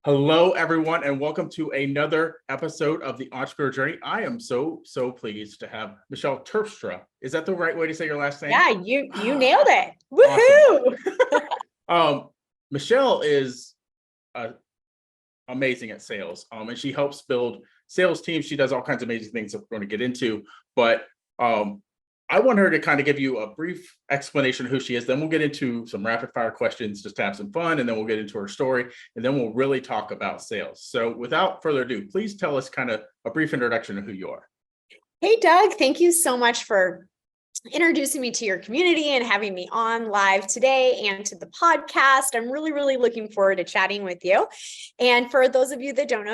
Hello, everyone, and welcome to another episode of the Entrepreneur Journey. I am so pleased to have Michelle Terpstra. Is that the right way to say your last name? Yeah, you nailed it. Awesome. Woohoo! Michelle is amazing at sales, and she helps build sales teams. She does all kinds of amazing things that we're going to get into, but I want her to kind of give you a brief explanation of who she is. Then we'll get into some rapid fire questions just to have some fun. And then we'll get into her story. And then we'll really talk about sales. So without further ado, please tell us kind of a brief introduction of who you are. Hey, Doug, thank you so much for introducing me to your community and having me on live today and to the podcast. I'm really looking forward to chatting with you. And for those of you that don't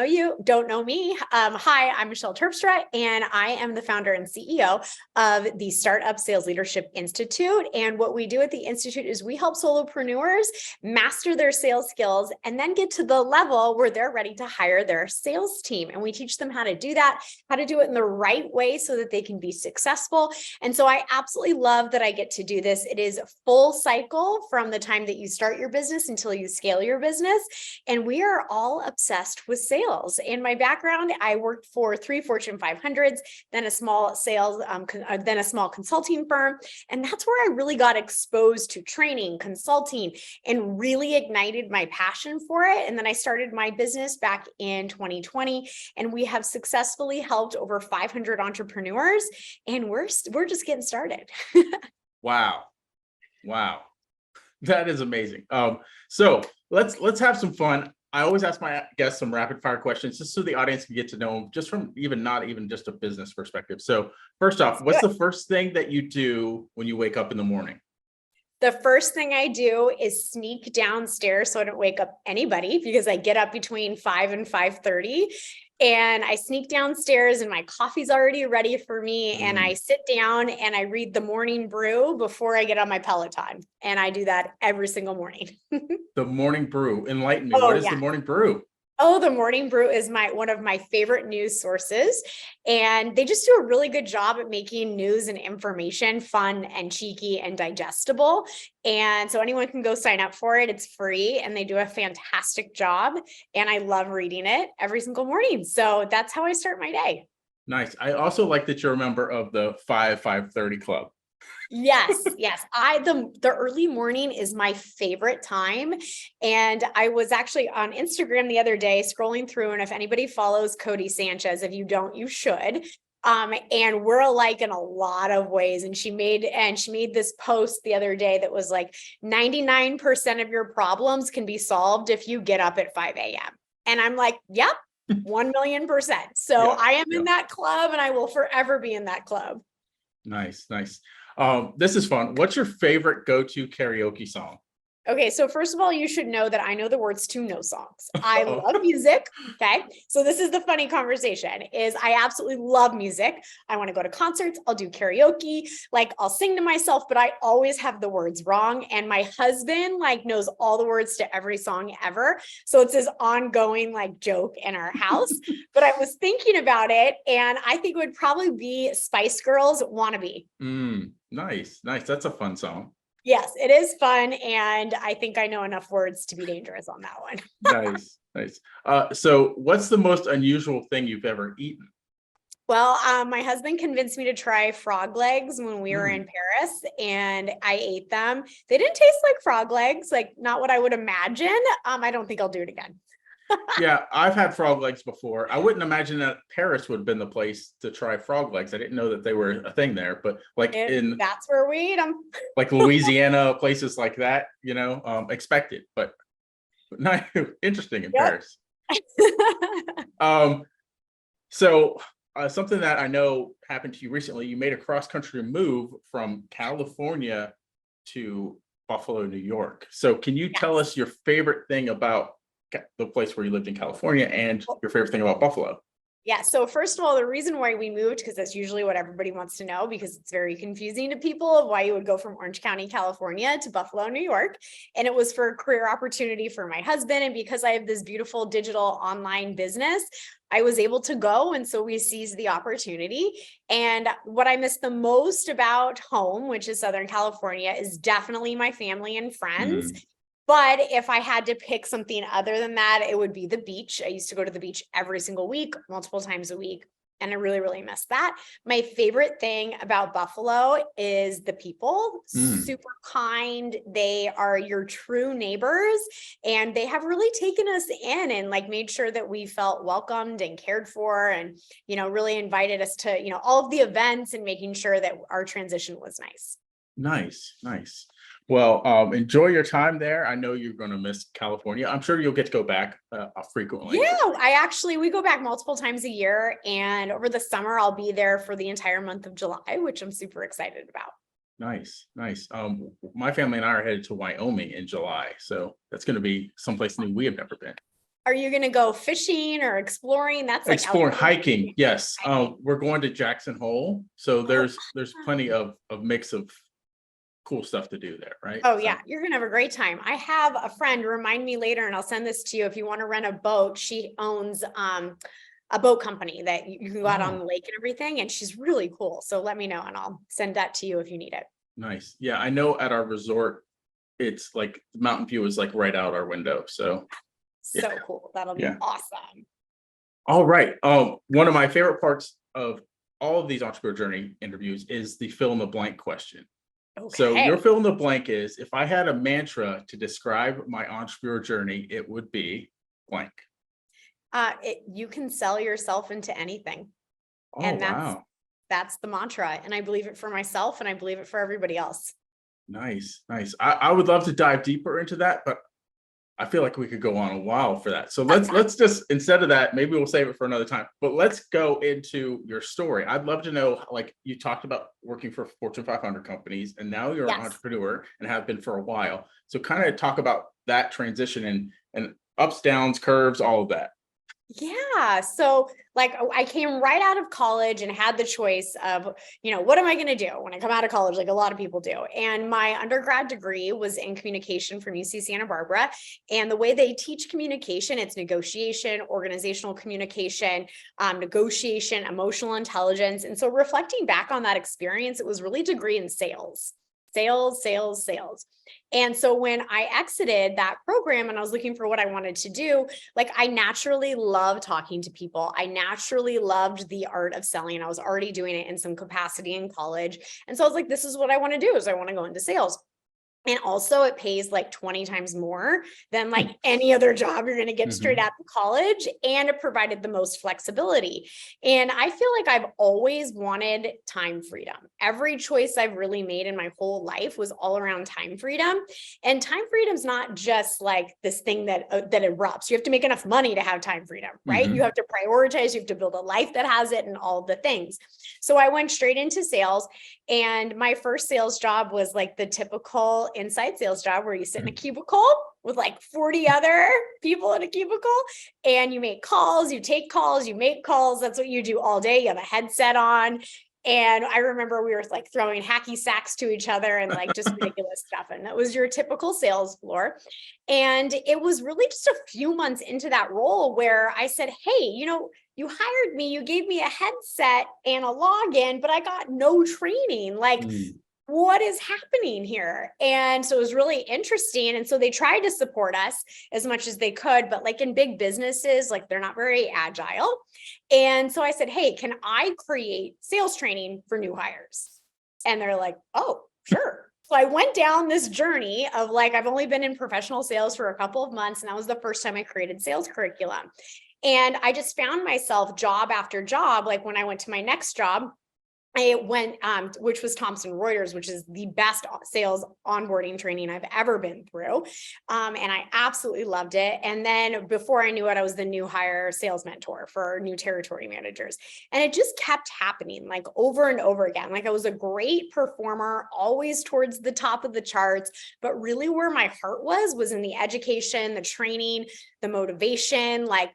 know me, hi, I'm Michelle Terpstra, and I am the founder and CEO of the Startup Sales Leadership Institute. And what we do at the Institute is we help solopreneurs master their sales skills and then get to the level where they're ready to hire their sales team. And we teach them how to do that, how to do it in the right way so that they can be successful. And so I absolutely love that I get to do this. It is a full cycle from the time that you start your business until you scale your business. And we are all obsessed with sales. In my background, I worked for 3 Fortune 500s, then a small then a small consulting firm. And that's where I really got exposed to training, consulting, and really ignited my passion for it. And then I started my business back in 2020, and we have successfully helped over 500 entrepreneurs, and we're just getting started. Wow. That is amazing. So let's have some fun. I always ask my guests some rapid fire questions just so the audience can get to know them just from not even just a business perspective. So first off, what's the first thing that you do when you wake up in the morning? The first thing I do is sneak downstairs so I don't wake up anybody, because I get up between 5 and 5:30. And I sneak downstairs and my coffee's already ready for me. And I sit down and I read the morning brew before I get on my Peloton. And I do that every single morning. The morning brew. Enlighten me. Oh, What is yeah. the morning brew? Oh, the Morning Brew is one of my favorite news sources. And they just do a really good job at making news and information fun and cheeky and digestible. And so anyone can go sign up for it. It's free and they do a fantastic job. And I love reading it every single morning. So that's how I start my day. Nice. I also like that you're a member of the 5:30 club. Yes. The early morning is my favorite time. And I was actually on Instagram the other day scrolling through, and if anybody follows Cody Sanchez, if you don't, you should. And we're alike in a lot of ways. And she made this post the other day that was like 99% of your problems can be solved if you get up at 5 a.m. And I'm like, yep, 1,000,000%. So yeah, I am in that club, and I will forever be in that club. Nice. This is fun. What's your favorite go-to karaoke song? Okay, so first of all, you should know that I know the words to no songs. I love music. Okay, so this is the funny conversation is I absolutely love music. I want to go to concerts. I'll do karaoke. Like I'll sing to myself, but I always have the words wrong. And my husband knows all the words to every song ever. So it's this ongoing joke in our house. But I was thinking about it, and I think it would probably be Spice Girls' Wannabe. Nice. That's a fun song. Yes, it is fun. And I think I know enough words to be dangerous on that one. Nice. So what's the most unusual thing you've ever eaten? Well, my husband convinced me to try frog legs when we were in Paris, and I ate them. They didn't taste like frog legs, not what I would imagine. I don't think I'll do it again. Yeah, I've had frog legs before. I wouldn't imagine that Paris would have been the place to try frog legs. I didn't know that they were a thing there, but that's where we eat them. Like Louisiana, places like that, expected, but not interesting in Paris. So something that I know happened to you recently, you made a cross-country move from California to Buffalo, New York. So can you tell us your favorite thing about the place where you lived in California and your favorite thing about Buffalo? Yeah. So first of all, the reason why we moved, because that's usually what everybody wants to know, because it's very confusing to people of why you would go from Orange County, California to Buffalo, New York. And it was for a career opportunity for my husband. And because I have this beautiful digital online business, I was able to go. And so we seized the opportunity. And what I miss the most about home, which is Southern California, is definitely my family and friends. But if I had to pick something other than that, it would be the beach. I used to go to the beach every single week, multiple times a week. And I really, really miss that. My favorite thing about Buffalo is the people, super kind. They are your true neighbors, and they have really taken us in and like made sure that we felt welcomed and cared for, and, you know, really invited us to, you know, all of the events and making sure that our transition was nice. Nice. Well, enjoy your time there. I know you're going to miss California. I'm sure you'll get to go back frequently. Yeah, we go back multiple times a year, and over the summer I'll be there for the entire month of July, which I'm super excited about. Nice. My family and I are headed to Wyoming in July, so that's going to be someplace new we have never been. Are you going to go fishing or exploring? That's like exploring, hiking. Yes. We're going to Jackson Hole, so there's plenty of mix of cool stuff to do there, right? Oh yeah, you're gonna have a great time. I have a friend, remind me later and I'll send this to you if you want to rent a boat. She owns a boat company that you can go out on the lake and everything, and she's really cool. So let me know and I'll send that to you if you need it. Nice. Yeah, I know at our resort, it's like mountain view is like right out our window. So cool. That'll be awesome. All right. One of my favorite parts of all of these entrepreneur journey interviews is the fill in the blank question. Okay. So your fill in the blank is, if I had a mantra to describe my entrepreneur journey, it would be blank. You can sell yourself into anything. Oh, and wow. That's the mantra. And I believe it for myself, and I believe it for everybody else. Nice. I would love to dive deeper into that, but I feel like we could go on a while for that. So let's just, instead of that, maybe we'll save it for another time, but let's go into your story. I'd love to know, like you talked about working for Fortune 500 companies, and now you're an entrepreneur and have been for a while. So kind of talk about that transition and ups, downs, curves, all of that. Yeah. So like I came right out of college and had the choice of, you know, what am I going to do when I come out of college? Like a lot of people do. And my undergrad degree was in communication from UC Santa Barbara. And the way they teach communication, it's negotiation, organizational communication, negotiation, emotional intelligence. And so reflecting back on that experience, it was really a degree in sales. And so when I exited that program and I was looking for what I wanted to do, like I naturally loved talking to people. I naturally loved the art of selling. I was already doing it in some capacity in college. And so I was like, this is what I want to do, is I want to go into sales. And also it pays like 20 times more than like any other job you're going to get straight out of college. And it provided the most flexibility. And I feel like I've always wanted time freedom. Every choice I've really made in my whole life was all around time freedom. And time freedom is not just like this thing that erupts. You have to make enough money to have time freedom, right? You have to prioritize, you have to build a life that has it and all the things. So I went straight into sales, and my first sales job was like the typical inside sales job where you sit in a cubicle with like 40 other people in a cubicle, and you make calls, you take calls, you make calls. That's what you do all day. You have a headset on. And I remember we were like throwing hacky sacks to each other and like just ridiculous stuff. And that was your typical sales floor. And it was really just a few months into that role where I said, hey, you know, you hired me, you gave me a headset and a login, but I got no training. Like, what is happening here? And so it was really interesting. And so they tried to support us as much as they could, but like in big businesses, like they're not very agile. And so I said, hey, can I create sales training for new hires? And they're like, oh, sure. So I went down this journey of like, I've only been in professional sales for a couple of months, and that was the first time I created sales curriculum. And I just found myself job after job. Like when I went to my next job, I went, which was Thomson Reuters, which is the best sales onboarding training I've ever been through. And I absolutely loved it. And then before I knew it, I was the new hire sales mentor for new territory managers. And it just kept happening like over and over again. Like I was a great performer, always towards the top of the charts, but really where my heart was in the education, the training, the motivation. Like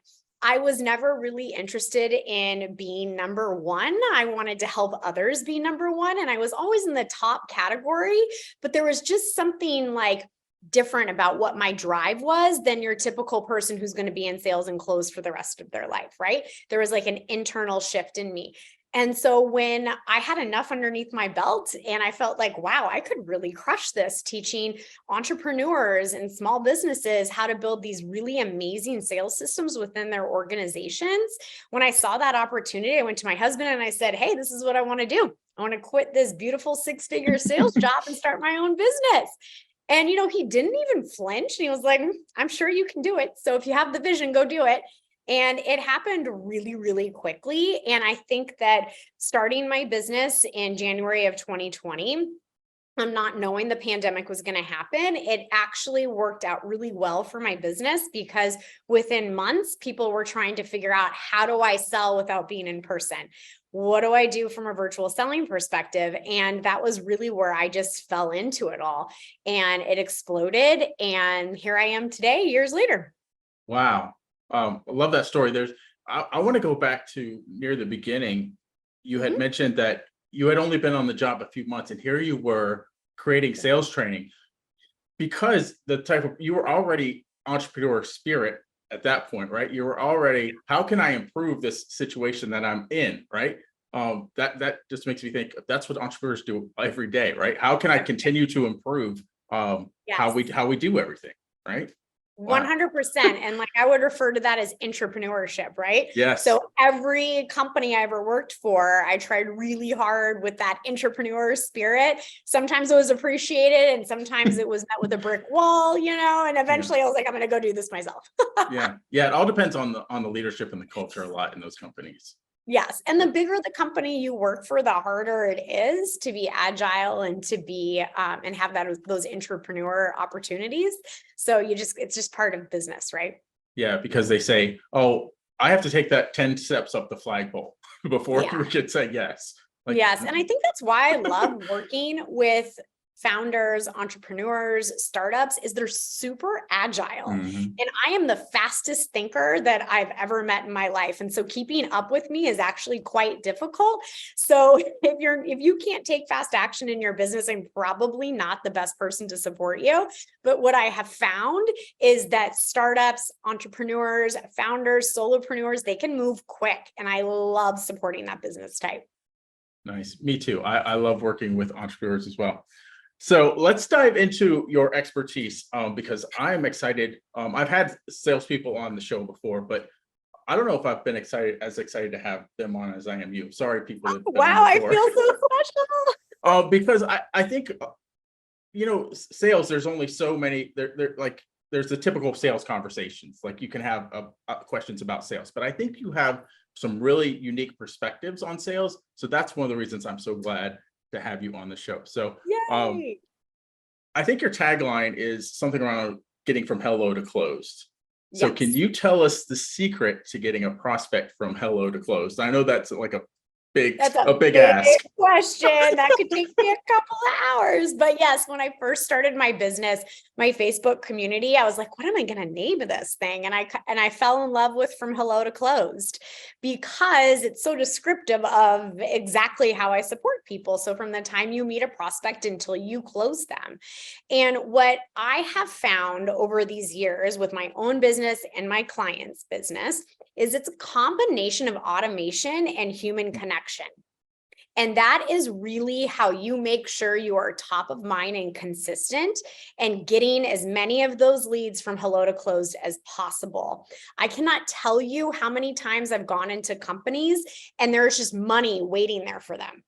I was never really interested in being number one. I wanted to help others be number one. And I was always in the top category, but there was just something like different about what my drive was than your typical person who's going to be in sales and close for the rest of their life, right? There was like an internal shift in me. And so when I had enough underneath my belt and I felt like, wow, I could really crush this teaching entrepreneurs and small businesses how to build these really amazing sales systems within their organizations. When I saw that opportunity, I went to my husband and I said, hey, this is what I want to do. I want to quit this beautiful 6-figure sales job and start my own business. And, he didn't even flinch. And he was like, I'm sure you can do it. So if you have the vision, go do it. And it happened really, really quickly. And I think that starting my business in January of 2020, I'm not knowing the pandemic was going to happen, it actually worked out really well for my business because within months, people were trying to figure out, how do I sell without being in person? What do I do from a virtual selling perspective? And that was really where I just fell into it all, and it exploded. And here I am today, years later. Wow. I love that story. I want to go back to near the beginning. You had mentioned that you had only been on the job a few months, and here you were creating sales training because you were already entrepreneur spirit at that point, right? You were already, how can I improve this situation that I'm in, right? That just makes me think that's what entrepreneurs do every day, right? How can I continue to improve how we do everything, right? 100%. And like I would refer to that as entrepreneurship, right? Yes. So every company I ever worked for, I tried really hard with that entrepreneur spirit. Sometimes it was appreciated and sometimes it was met with a brick wall, and eventually I was like, I'm going to go do this myself. Yeah. It all depends on the leadership and the culture a lot in those companies. Yes. And the bigger the company you work for, the harder it is to be agile and to be and have those entrepreneur opportunities. So it's just part of business, right? Yeah, because they say, oh, I have to take that 10 steps up the flagpole before we can say yes. Yes. And I think that's why I love working with founders, entrepreneurs, startups, is they're super agile. And I am the fastest thinker that I've ever met in my life. And so keeping up with me is actually quite difficult. So if you can't take fast action in your business, I'm probably not the best person to support you. But what I have found is that startups, entrepreneurs, founders, solopreneurs, they can move quick. And I love supporting that business type. Nice. Me too. I love working with entrepreneurs as well. So let's dive into your expertise because I'm excited. I've had salespeople on the show before, but I don't know if I've been as excited to have them on as I am you. Sorry, people. Wow, I feel so special. Because I think, sales, there's only so many, there's the typical sales conversations. Like you can have questions about sales, but I think you have some really unique perspectives on sales. So that's one of the reasons I'm so glad to have you on the show. So I think your tagline is something around getting from hello to closed. So can you tell us the secret to getting a prospect from hello to closed? I know that's like a big ask question that could take me a couple of hours. But yes, when I first started my business, my Facebook community, I was like, what am I going to name this thing? And I fell in love with from hello to closed because it's so descriptive of exactly how I support people. So from the time you meet a prospect until you close them. And what I have found over these years with my own business and my clients' business is it's a combination of automation and human connection. And that is really how you make sure you are top of mind and consistent and getting as many of those leads from hello to closed as possible. I cannot tell you how many times I've gone into companies and there's just money waiting there for them,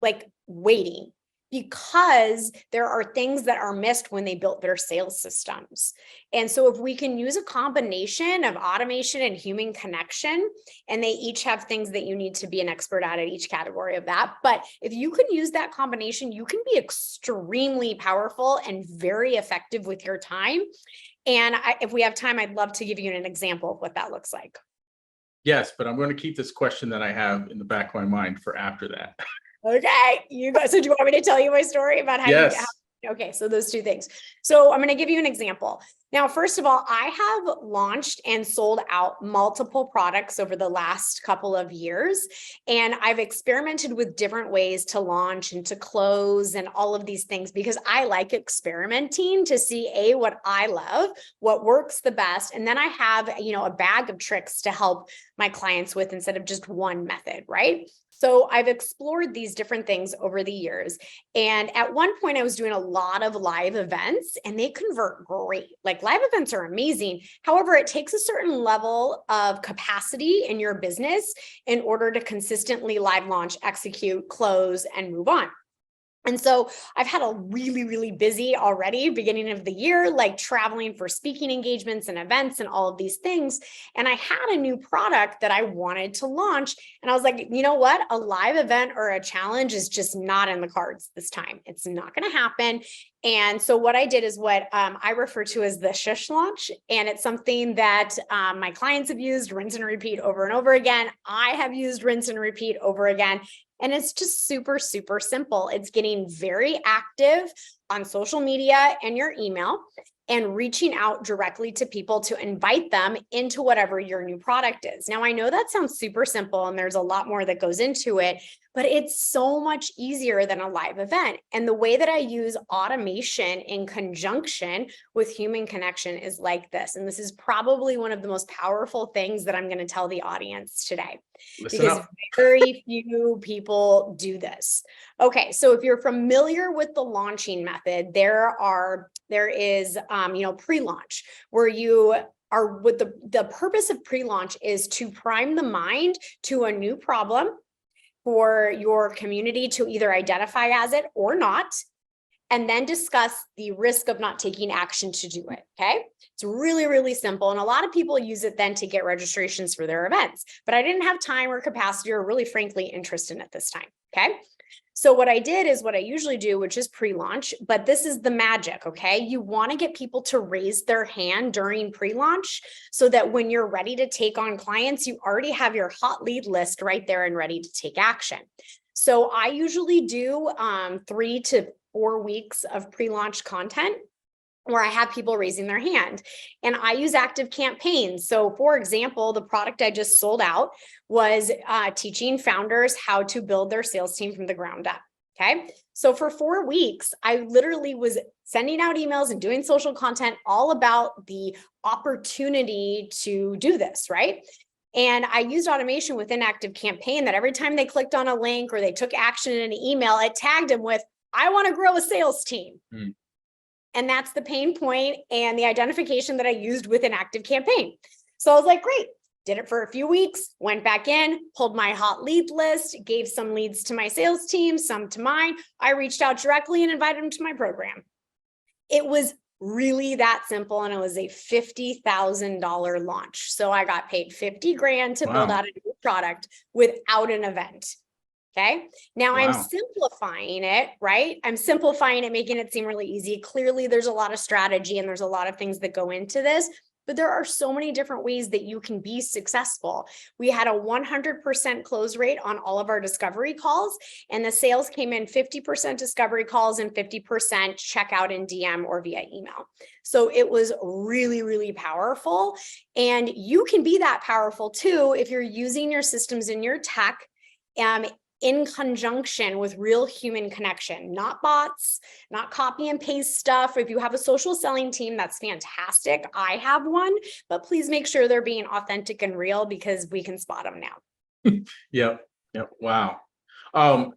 like waiting. Because there are things that are missed when they built their sales systems. And so if we can use a combination of automation and human connection, and they each have things that you need to be an expert at each category of that. But if you can use that combination, you can be extremely powerful and very effective with your time. And if we have time, I'd love to give you an example of what that looks like. Yes, but I'm going to keep this question that I have in the back of my mind for after that. Okay, you guys, so do you want me to tell you my story about how okay, so those two things. So I'm going to give you an example. Now, first of all, I have launched and sold out multiple products over the last couple of years, and I've experimented with different ways to launch and to close and all of these things because I like experimenting to see what I love, what works the best, and then I have, a bag of tricks to help my clients with instead of just one method, right? So I've explored these different things over the years. And at one point I was doing a lot of live events and they convert great. Like live events are amazing. However, it takes a certain level of capacity in your business in order to consistently live launch, execute, close, and move on. And so I've had a really, really busy already beginning of the year, like traveling for speaking engagements and events and all of these things. And I had a new product that I wanted to launch. And I was like, you know what? A live event or a challenge is just not in the cards this time. It's not going to happen. And so what I did is what I refer to as the shush launch. And it's something that my clients have used, rinse and repeat over and over again. I have used rinse and repeat over again. And it's just super, super simple. It's getting very active on social media and your email and reaching out directly to people to invite them into whatever your new product is. Now, I know that sounds super simple and there's a lot more that goes into it, but it's so much easier than a live event. And the way that I use automation in conjunction with human connection is like this. And this is probably one of the most powerful things that I'm going to tell the audience today. Listen Because up. very few people do this. Okay, so if you're familiar with the launching method, there is pre-launch, where you are with the purpose of pre-launch is to prime the mind to a new problem for your community to either identify as it or not, and then discuss the risk of not taking action to do it. Okay. It's really, really simple. And a lot of people use it then to get registrations for their events, but I didn't have time or capacity or really frankly interest in it this time. Okay. So what I did is what I usually do, which is pre-launch, but this is the magic. Okay. You want to get people to raise their hand during pre-launch so that when you're ready to take on clients, you already have your hot lead list right there and ready to take action. So I usually do 3 to 4 weeks of pre-launch content where I have people raising their hand, and I use active campaigns. So for example, the product I just sold out was teaching founders how to build their sales team from the ground up. Okay. So for 4 weeks, I literally was sending out emails and doing social content all about the opportunity to do this, right? And I used automation within Active Campaign that every time they clicked on a link or they took action in an email, it tagged them with, I want to grow a sales team. And that's the pain point and the identification that I used with an Active Campaign. So I was like, great, did it for a few weeks, went back in, pulled my hot lead list, gave some leads to my sales team, some to mine. I reached out directly and invited them to my program. It was really that simple. And it was a $50,000 launch. So I got paid 50 grand to build out a new product without an event. Okay. Now I'm simplifying it, right? I'm simplifying it, making it seem really easy. Clearly, there's a lot of strategy and there's a lot of things that go into this, but there are so many different ways that you can be successful. We had a 100% close rate on all of our discovery calls, and the sales came in 50% discovery calls and 50% checkout in DM or via email. So it was really, really powerful. And you can be that powerful too if you're using your systems and your tech in conjunction with real human connection, not bots, not copy and paste stuff. If you have a social selling team, that's fantastic. I have one, but please make sure they're being authentic and real because we can spot them now. Yep. Wow.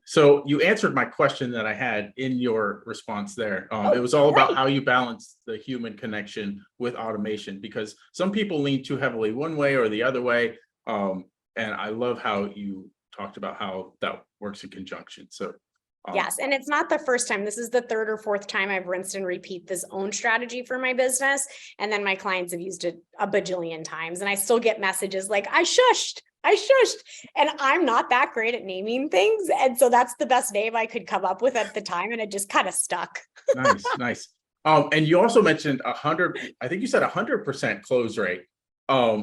So you answered my question that I had in your response there. It was all about how you balance the human connection with automation, because some people lean too heavily one way or the other way. And I love how you talked about how that works in conjunction. So yes, and it's not the first time. This is the 3rd or 4th time I've rinsed and repeat this own strategy for my business. And then my clients have used it a bajillion times. And I still get messages like, I shushed. And I'm not that great at naming things. And so that's the best name I could come up with at the time. And it just kind of stuck. Nice. And you also mentioned 100, I think you said 100% close rate,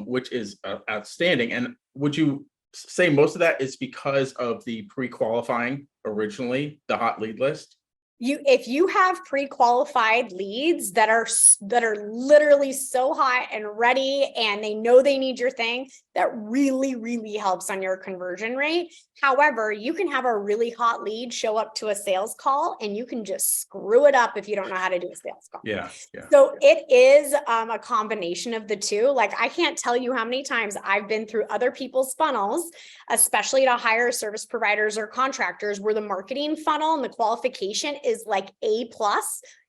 which is outstanding. And would you say most of that is because of the pre-qualifying originally, the hot lead list? if you have pre-qualified leads that are literally so hot and ready and they know they need your thing, that really helps on your conversion rate. However, you can have a really hot lead show up to a sales call and you can just screw it up if you don't know how to do a sales call. Yeah. So it is a combination of the two. Like, I can't tell you how many times I've been through other people's funnels, especially to hire service providers or contractors, where the marketing funnel and the qualification is like A+.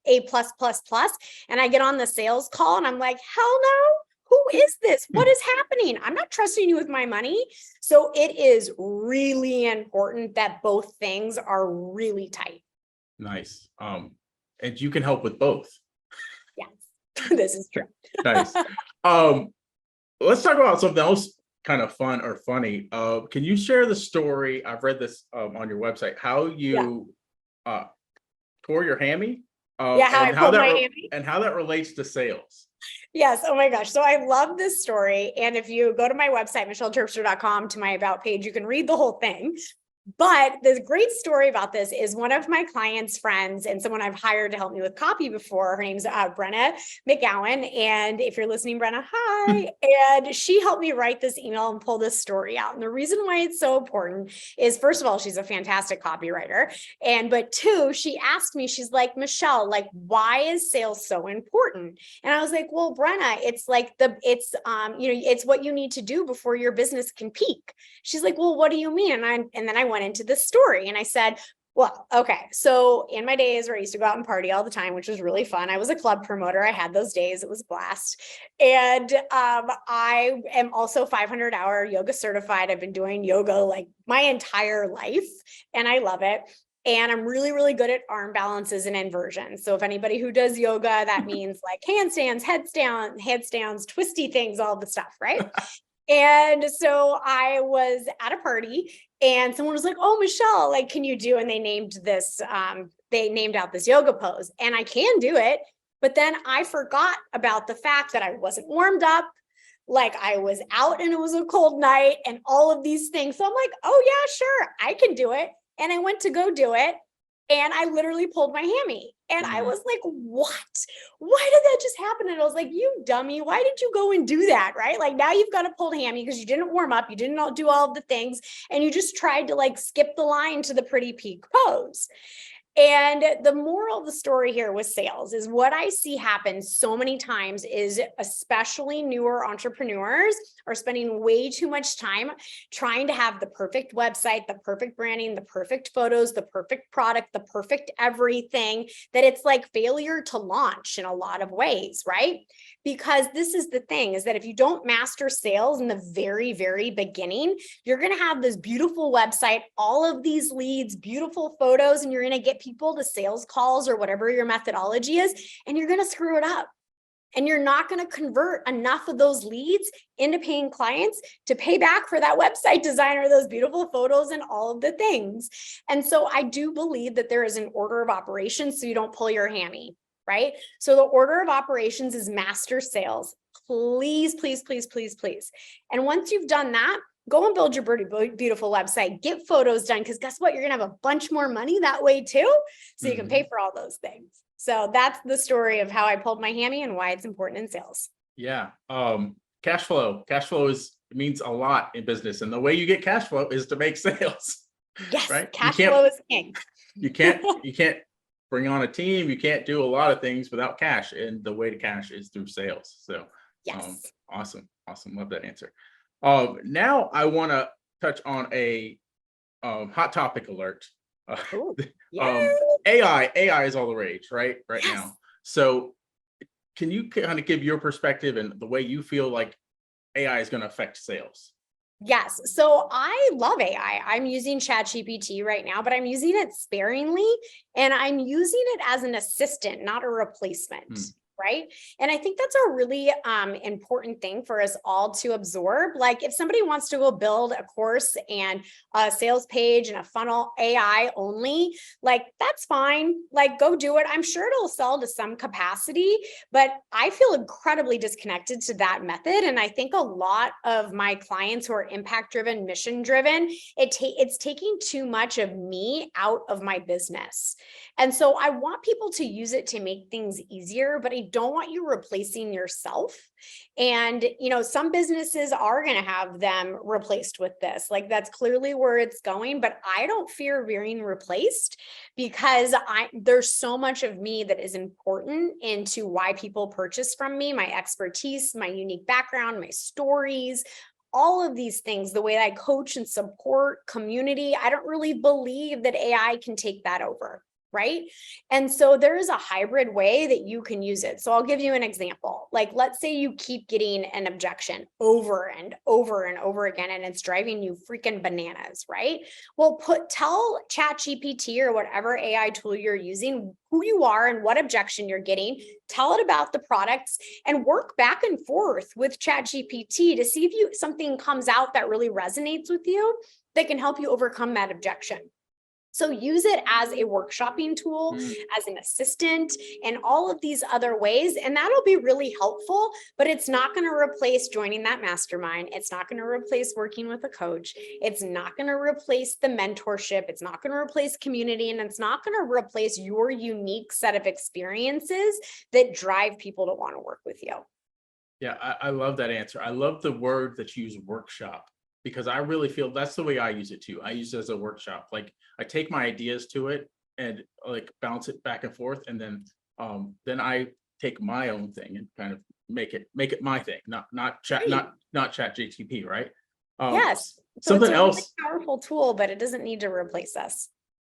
And I get on the sales call and I'm like, hell no. Who is this? What is happening? I'm not trusting you with my money. So it is really important that both things are really tight. Nice. And you can help with both. Yes, this is true. Nice. Let's talk about something else kind of fun or funny. Can you share the story? I've read this on your website, how you tore your hammy. How I pulled my hammy. And how that relates to sales. Yes. Oh my gosh. So I love this story. And if you go to my website, michelleterpstra.com, to my about page, you can read the whole thing. But the great story about this is one of my clients' friends and someone I've hired to help me with copy before. Her name's Brenna McGowan. And if you're listening, Brenna, hi. And she helped me write this email and pull this story out. And the reason why it's so important is, first of all, she's a fantastic copywriter. But two, she asked me, she's like, Michelle, like, why is sales so important? And I was like, well, Brenna, it's like it's what you need to do before your business can peak. She's like, well, what do you mean? And then I went into this story and I said, well, okay. So in my days where I used to go out and party all the time, which was really fun, I was a club promoter. I had those days. It was a blast. And I am also 500-hour yoga certified. I've been doing yoga like my entire life and I love it. And I'm really good at arm balances and inversions. So if anybody who does yoga, that means like handstands, headstands, twisty things, all the stuff, right? And so I was at a party and someone was like, oh, Michelle, like, can you do? And they named out this yoga pose and I can do it. But then I forgot about the fact that I wasn't warmed up. Like, I was out and it was a cold night and all of these things. So I'm like, oh yeah, sure, I can do it. And I went to go do it. And I literally pulled my hammy and I was like, what? Why did that just happen? And I was like, you dummy, why did you go and do that? Right? Like, now you've got a pulled hammy because you didn't warm up. You didn't do all of the things. And you just tried to like skip the line to the pretty peak pose. And the moral of the story here with sales is what I see happen so many times is, especially newer entrepreneurs are spending way too much time trying to have the perfect website, the perfect branding, the perfect photos, the perfect product, the perfect everything, that it's like failure to launch in a lot of ways, right? Because this is the thing, is that if you don't master sales in the very beginning, you're going to have this beautiful website, all of these leads, beautiful photos, and you're going to get people to sales calls or whatever your methodology is, and you're going to screw it up. And you're not going to convert enough of those leads into paying clients to pay back for that website design or those beautiful photos and all of the things. And so I do believe that there is an order of operations so you don't pull your hammy, right? So the order of operations is master sales. Please. And once you've done that, go and build your beautiful website, get photos done, because guess what? You're going to have a bunch more money that way too. So you can pay for all those things. So that's the story of how I pulled my hammy and why it's important in sales. Yeah. Cash flow means a lot in business. And the way you get cash flow is to make sales. Yes. Right? Cash flow is king. You can't bring on a team. You can't do a lot of things without cash. And the way to cash is through sales. So yes. Awesome. Love that answer. Now I want to touch on a hot topic alert. AI is all the rage, right yes. now. So can you kind of give your perspective and the way you feel like AI is going to affect sales? Yes. So I love AI. I'm using ChatGPT right now, but I'm using it sparingly and I'm using it as an assistant, not a replacement. right? And I think that's a really important thing for us all to absorb. Like if somebody wants to go build a course and a sales page and a funnel AI only, like that's fine. Like go do it. I'm sure it'll sell to some capacity, but I feel incredibly disconnected to that method. And I think a lot of my clients who are impact driven, mission driven, it's taking too much of me out of my business. And so I want people to use it to make things easier, but I don't want you replacing yourself. And, some businesses are going to have them replaced with this. Like that's clearly where it's going, but I don't fear being replaced because there's so much of me that is important into why people purchase from me, my expertise, my unique background, my stories, all of these things, the way I coach and support community. I don't really believe that AI can take that over. Right. And so there is a hybrid way that you can use it. So I'll give you an example. Like, let's say you keep getting an objection over and over and over again, and it's driving you freaking bananas, right? Well, tell ChatGPT or whatever AI tool you're using who you are and what objection you're getting, tell it about the products, and work back and forth with ChatGPT to see if something comes out that really resonates with you that can help you overcome that objection. So use it as a workshopping tool, as an assistant, and all of these other ways. And that'll be really helpful, but it's not going to replace joining that mastermind. It's not going to replace working with a coach. It's not going to replace the mentorship. It's not going to replace community. And it's not going to replace your unique set of experiences that drive people to want to work with you. Yeah, I love that answer. I love the word that you use, workshop, because I really feel that's the way I use it too. I use it as a workshop. Like I take my ideas to it and like bounce it back and forth. And then I take my own thing and kind of make it my thing, not chat GTP, right? Yes. So Something it's a else, really powerful tool, but it doesn't need to replace us.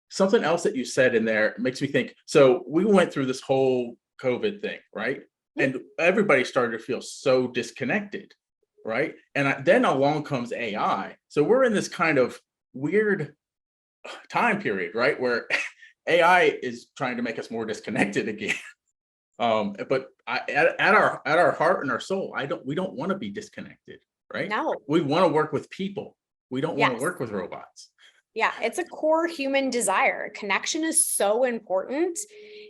something else that you said in there makes me think. So we went through this whole COVID thing, right? And everybody started to feel so disconnected, right? And then along comes AI. So we're in this kind of weird time period, right, where AI is trying to make us more disconnected again. But at our heart and our soul, we don't want to be disconnected, right? No. We want to work with people. We don't want to Yes. work with robots. Yeah, it's a core human desire. Connection is so important.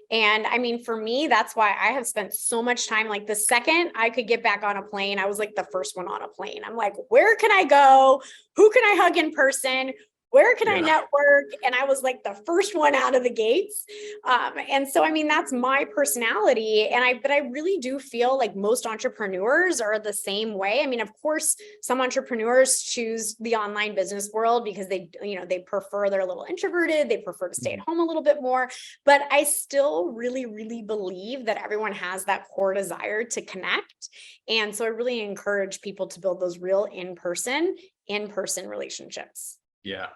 And I mean, for me, that's why I have spent so much time. Like the second I could get back on a plane, I was like the first one on a plane. I'm like, where can I go? Who can I hug in person? Where can I network? And I was like the first one out of the gates. And so, I mean, that's my personality. But I really do feel like most entrepreneurs are the same way. I mean, of course, some entrepreneurs choose the online business world because they prefer, they're a little introverted. They prefer to stay at home a little bit more. But I still really, really believe that everyone has that core desire to connect. And so I really encourage people to build those real in-person relationships. Yeah,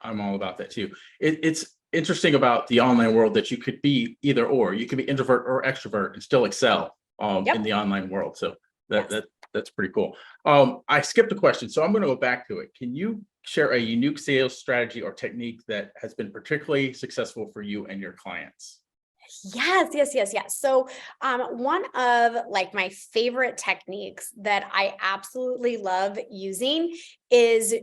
I'm all about that too. It's interesting about the online world that you could be either or. You could be introvert or extrovert and still excel in the online world. So that's pretty cool. I skipped a question, so I'm going to go back to it. Can you share a unique sales strategy or technique that has been particularly successful for you and your clients? Yes. So one of like my favorite techniques that I absolutely love using is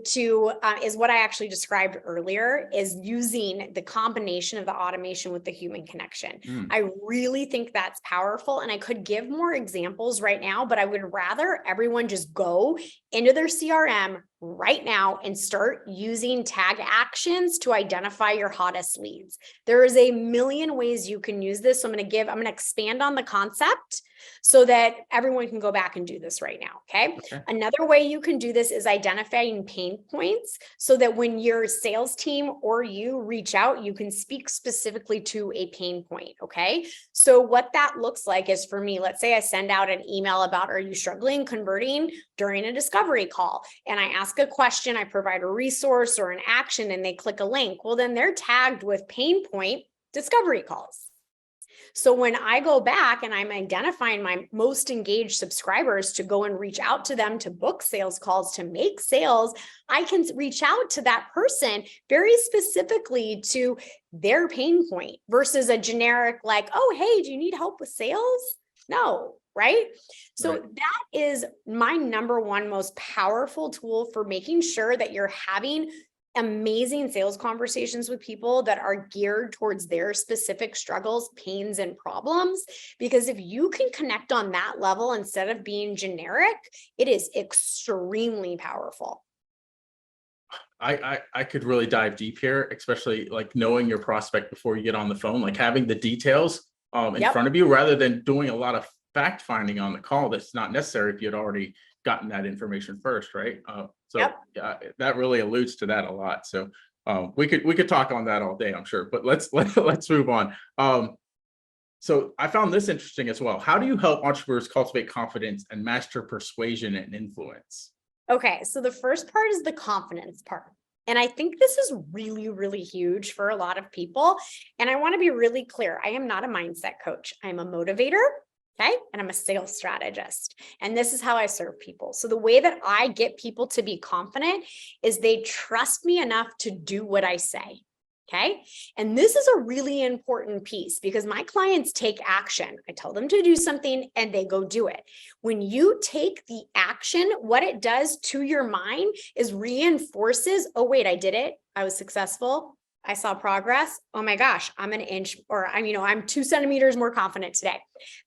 what I actually described earlier, is using the combination of the automation with the human connection. I really think that's powerful. And I could give more examples right now, but I would rather everyone just go into their CRM right now and start using tag actions to identify your hottest leads. There is a million ways you can use this. So I'm going to expand on the concept so that everyone can go back and do this right now. Okay. Another way you can do this is identifying pain points so that when your sales team or you reach out, you can speak specifically to a pain point. Okay. So what that looks like is, for me, let's say I send out an email about, are you struggling converting during a discovery call? And I ask a question, I provide a resource or an action, and they click a link. Well, then they're tagged with pain point discovery calls. So when I go back and I'm identifying my most engaged subscribers to go and reach out to them to book sales calls, to make sales, I can reach out to that person very specifically to their pain point versus a generic like, oh, hey, do you need help with sales? No, right? So Right. that is my number one most powerful tool for making sure that you're having amazing sales conversations with people that are geared towards their specific struggles, pains, and problems. Because if you can connect on that level instead of being generic, it is extremely powerful. I could really dive deep here, especially like knowing your prospect before you get on the phone, like having the details in Yep. front of you rather than doing a lot of fact finding on the call that's not necessary if you had already gotten that information first, right? So Yep. yeah, that really alludes to that a lot. So we could talk on that all day, I'm sure. But let's move on. So I found this interesting as well. How do you help entrepreneurs cultivate confidence and master persuasion and influence? Okay, so the first part is the confidence part. And I think this is really, really huge for a lot of people. And I want to be really clear. I am not a mindset coach. I'm a motivator. Okay. And I'm a sales strategist. And this is how I serve people. So the way that I get people to be confident is they trust me enough to do what I say. Okay. And this is a really important piece because my clients take action. I tell them to do something and they go do it. When you take the action, what it does to your mind is reinforces, oh, wait, I did it. I was successful. I saw progress. Oh my gosh, I'm an inch or I'm 2 centimeters more confident today.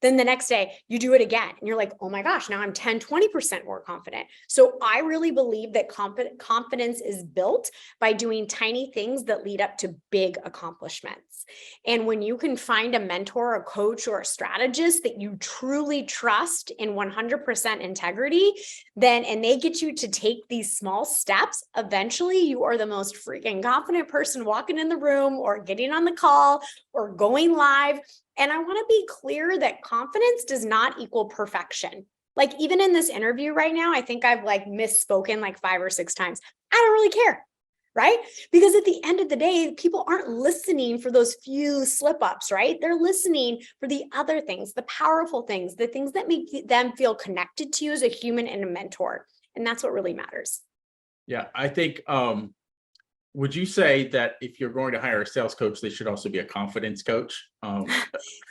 Then the next day you do it again and you're like, oh my gosh, now I'm 10, 20% more confident. So I really believe that confidence is built by doing tiny things that lead up to big accomplishments. And when you can find a mentor, a coach, or a strategist that you truly trust in 100% integrity, and they get you to take these small steps, eventually you are the most freaking confident person walking in the room or getting on the call or going live. And I want to be clear that confidence does not equal perfection. Like even in this interview right now, I think I've like misspoken like 5 or 6 times. I don't really care, right? Because at the end of the day, people aren't listening for those few slip ups, right? They're listening for the other things, the powerful things, the things that make them feel connected to you as a human and a mentor. And that's what really matters. Yeah, I think would you say that if you're going to hire a sales coach, they should also be a confidence coach? Well,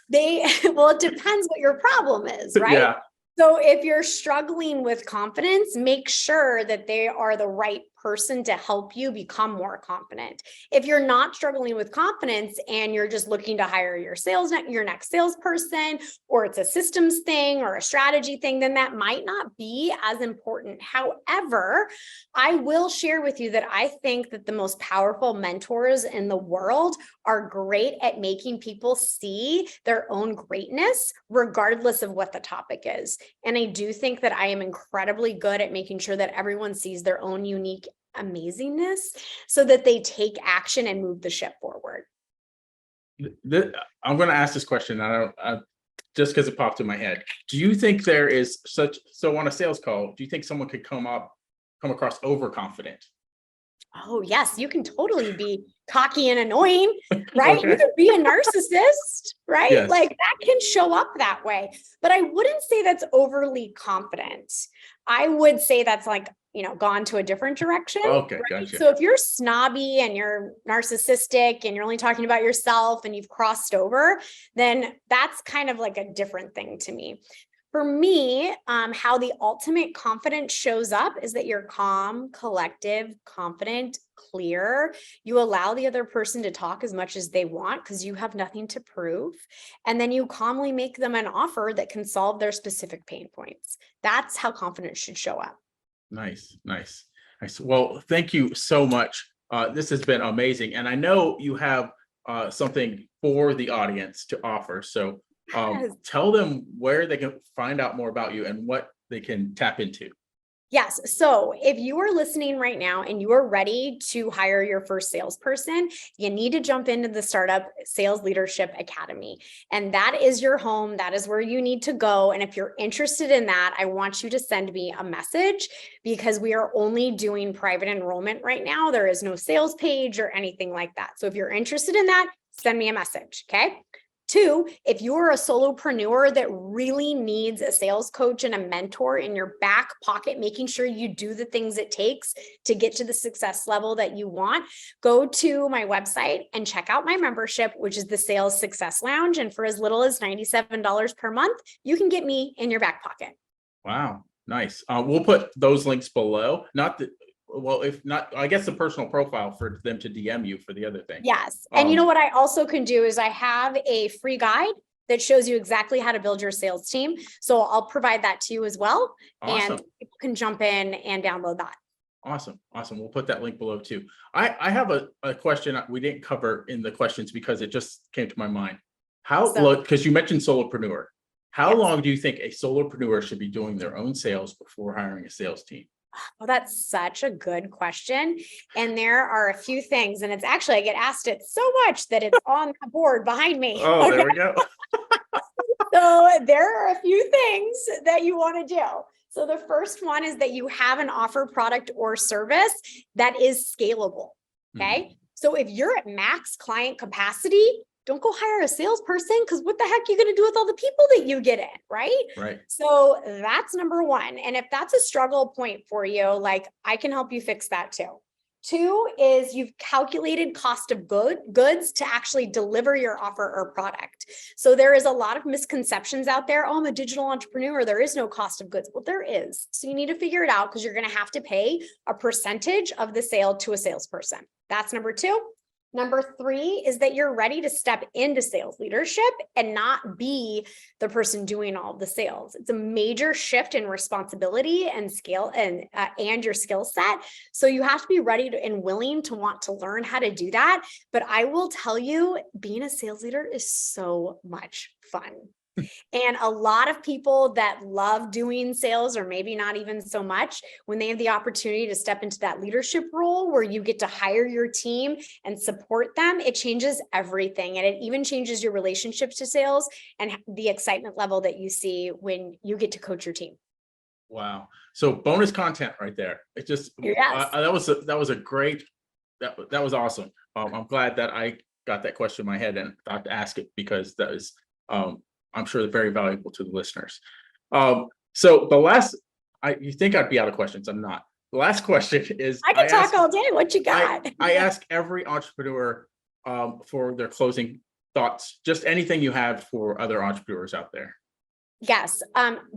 it depends what your problem is, right? Yeah, So if you're struggling with confidence, make sure that they are the right person to help you become more confident. If you're not struggling with confidence and you're just looking to hire your next salesperson, or it's a systems thing or a strategy thing, then that might not be as important. However, I will share with you that I think that the most powerful mentors in the world are great at making people see their own greatness, regardless of what the topic is. And I do think that I am incredibly good at making sure that everyone sees their own unique amazingness so that they take action and move the ship forward. I'm going to ask this question. Just because it popped in my head. Do you think there is so on a sales call? Do you think someone could come across overconfident? Oh, yes, you can totally be cocky and annoying, right? You Okay. could be a narcissist, right? Yes. Like that can show up that way. But I wouldn't say that's overly confident. I would say that's like, gone to a different direction, Okay. right? Gotcha. So if you're snobby and you're narcissistic and you're only talking about yourself and you've crossed over, then that's kind of like a different thing to me. For me, how the ultimate confidence shows up is that you're calm, collective, confident, clear. You allow the other person to talk as much as they want because you have nothing to prove. And then you calmly make them an offer that can solve their specific pain points. That's how confidence should show up. Nice. Nice. Nice. Well, thank you so much. This has been amazing, and I know you have something for the audience to offer. So Yes. tell them where they can find out more about you and what they can tap into. Yes. So if you are listening right now and you are ready to hire your first salesperson, you need to jump into the Startup Sales Leadership Academy. And that is your home. That is where you need to go. And if you're interested in that, I want you to send me a message because we are only doing private enrollment right now. There is no sales page or anything like that. So if you're interested in that, send me a message. Okay. Two, if you're a solopreneur that really needs a sales coach and a mentor in your back pocket, making sure you do the things it takes to get to the success level that you want, go to my website and check out my membership, which is the Sales Success Lounge. And for as little as $97 per month, you can get me in your back pocket. Wow, nice. We'll put those links below. If not, I guess the personal profile for them to DM you for the other thing. Yes. And you know what I also can do is I have a free guide that shows you exactly how to build your sales team. So I'll provide that to you as well. Awesome. And people can jump in and download that. Awesome. We'll put that link below too. I have a question we didn't cover in the questions because it just came to my mind. Because you mentioned solopreneur. How long do you think a solopreneur should be doing their own sales before hiring a sales team? Well, that's such a good question. And there are a few things, and it's actually, I get asked it so much that it's on the board behind me. Oh, there we go. So there are a few things that you want to do. So the first one is that you have an offer, product, or service that is scalable. Okay. So if you're at max client capacity, don't go hire a salesperson, because what the heck are you going to do with all the people that you get in, right? Right. So that's number one. And if that's a struggle point for you, like I can help you fix that too. Two is you've calculated cost of goods to actually deliver your offer or product. So there is a lot of misconceptions out there. Oh, I'm a digital entrepreneur. There is no cost of goods. Well, there is. So you need to figure it out, because you're going to have to pay a percentage of the sale to a salesperson. That's number two. Number three is that you're ready to step into sales leadership and not be the person doing all the sales. It's a major shift in responsibility and scale and your skill set. So you have to be ready and willing to want to learn how to do that. But I will tell you, being a sales leader is so much fun. And a lot of people that love doing sales, or maybe not even so much, when they have the opportunity to step into that leadership role where you get to hire your team and support them, it changes everything. And it even changes your relationships to sales and the excitement level that you see when you get to coach your team. Wow. So bonus content right there. It just, yes. That was awesome. I'm glad that I got that question in my head and thought to ask it, because that is, I'm sure they're very valuable to the listeners. So the last, you think I'd be out of questions. I'm not. The last question is, I can talk all day. What you got? I ask every entrepreneur for their closing thoughts, just anything you have for other entrepreneurs out there. Yes.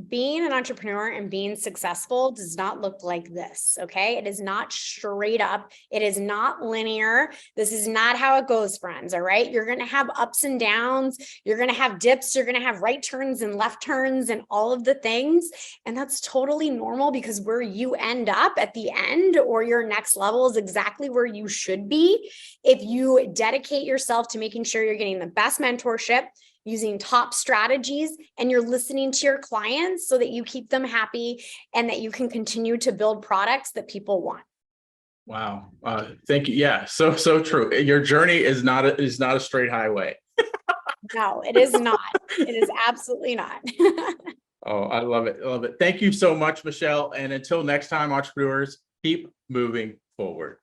Being an entrepreneur and being successful does not look like this. Okay. It is not straight up. It is not linear. This is not how it goes, friends. All right. You're going to have ups and downs. You're going to have dips. You're going to have right turns and left turns and all of the things. And that's totally normal, because where you end up at the end or your next level is exactly where you should be if you dedicate yourself to making sure you're getting the best mentorship, using top strategies, and you're listening to your clients so that you keep them happy and that you can continue to build products that people want. Wow. Thank you. Yeah. So true. Your journey is not a straight highway. No, it is not. It is absolutely not. Oh, I love it. I love it. Thank you so much, Michelle. And until next time, entrepreneurs, keep moving forward.